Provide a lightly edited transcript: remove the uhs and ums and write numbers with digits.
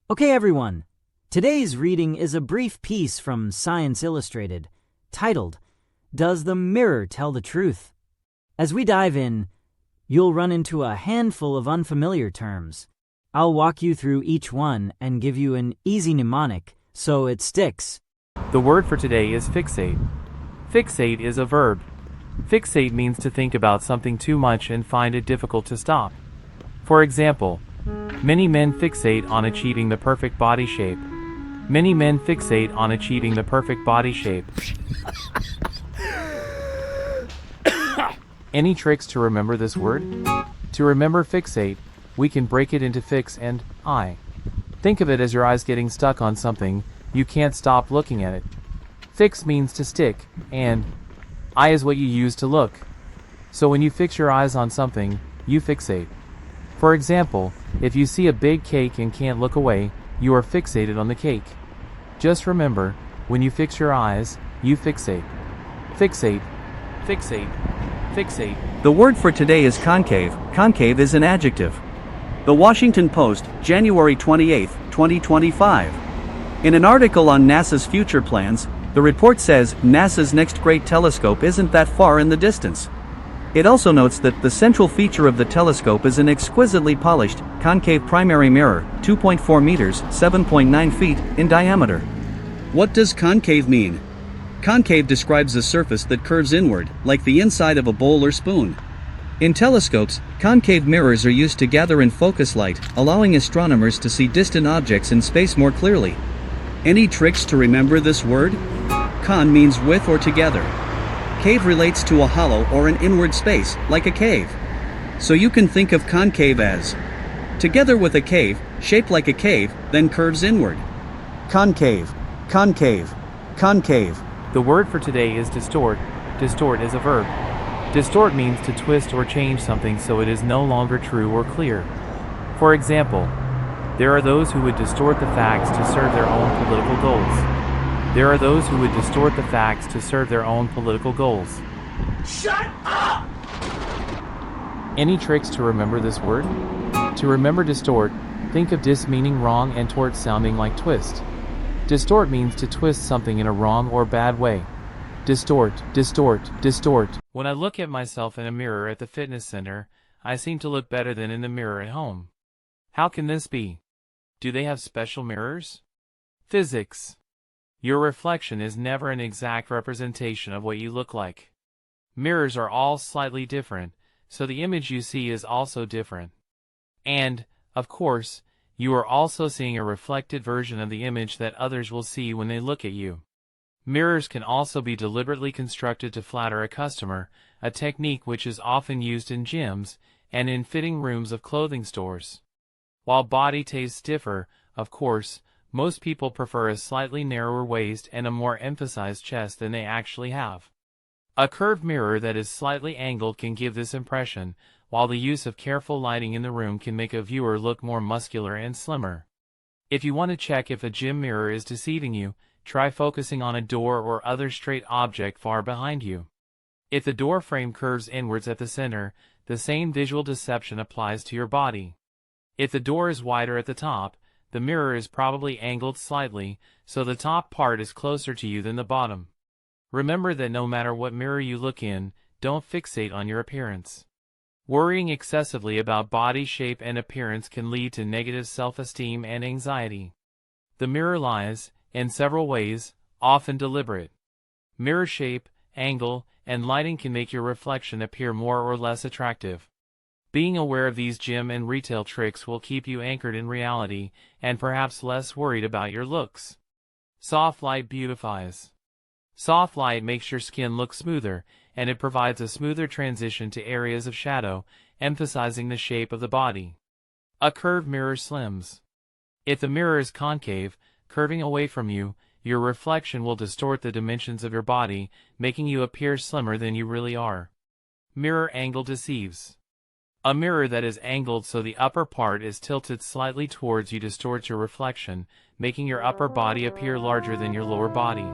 Okay, everyone. Today's reading is a brief piece from Science Illustrated, titled, "Does the Mirror Tell the Truth?" As we dive in, you'll run into a handful of unfamiliar terms. I'll walk you through each one and give you an easy mnemonic so it sticks. The word for today is fixate. Fixate is a verb. Fixate means to think about something too much and find it difficult to stop. For example, many men fixate on achieving the perfect body shape. Many men fixate on achieving the perfect body shape. Any tricks to remember this word? To remember fixate, we can break it into fix and eye. Think of it as your eyes getting stuck on something, you can't stop looking at it. Fix means to stick, and eye is what you use to look. So when you fix your eyes on something, you fixate. For example, if you see a big cake and can't look away, you are fixated on the cake. Just remember, when you fix your eyes, you fixate. Fixate, fixate, fixate. The word for today is concave. Concave is an adjective. The Washington Post, January 28, 2025. In an article on NASA's future plans, the report says NASA's next great telescope isn't that far in the distance. It also notes that the central feature of the telescope is an exquisitely polished, concave primary mirror, 2.4 meters, 7.9 feet, in diameter. What does concave mean? Concave describes a surface that curves inward, like the inside of a bowl or spoon. In telescopes, concave mirrors are used to gather and focus light, allowing astronomers to see distant objects in space more clearly. Any tricks to remember this word? Con means with or together. Cave relates to a hollow or an inward space, like a cave. So you can think of concave as together with a cave, shaped like a cave, then curves inward. Concave, concave, concave. The word for today is distort. Distort is a verb. Distort means to twist or change something so it is no longer true or clear. For example, there are those who would distort the facts to serve their own political goals. There are those who would distort the facts to serve their own political goals. Shut up! Any tricks to remember this word? To remember distort, think of dis meaning wrong and tort sounding like twist. Distort means to twist something in a wrong or bad way. Distort, distort, distort. When I look at myself in a mirror at the fitness center, I seem to look better than in the mirror at home. How can this be? Do they have special mirrors? Physics. Your reflection is never an exact representation of what you look like. Mirrors are all slightly different, so the image you see is also different. And, of course, you are also seeing a reflected version of the image that others will see when they look at you. Mirrors can also be deliberately constructed to flatter a customer, a technique which is often used in gyms and in fitting rooms of clothing stores. While body tastes differ, of course, most people prefer a slightly narrower waist and a more emphasized chest than they actually have. A curved mirror that is slightly angled can give this impression, while the use of careful lighting in the room can make a viewer look more muscular and slimmer. If you want to check if a gym mirror is deceiving you, try focusing on a door or other straight object far behind you. If the door frame curves inwards at the center, the same visual deception applies to your body. If the door is wider at the top, the mirror is probably angled slightly, so the top part is closer to you than the bottom. Remember that no matter what mirror you look in, don't fixate on your appearance. Worrying excessively about body shape and appearance can lead to negative self-esteem and anxiety. The mirror lies, in several ways, often deliberate. Mirror shape, angle, and lighting can make your reflection appear more or less attractive. Being aware of these gym and retail tricks will keep you anchored in reality and perhaps less worried about your looks. Soft light beautifies. Soft light makes your skin look smoother, and it provides a smoother transition to areas of shadow, emphasizing the shape of the body. A curved mirror slims. If the mirror is concave, curving away from you, your reflection will distort the dimensions of your body, making you appear slimmer than you really are. Mirror angle deceives. A mirror that is angled so the upper part is tilted slightly towards you distorts your reflection, making your upper body appear larger than your lower body.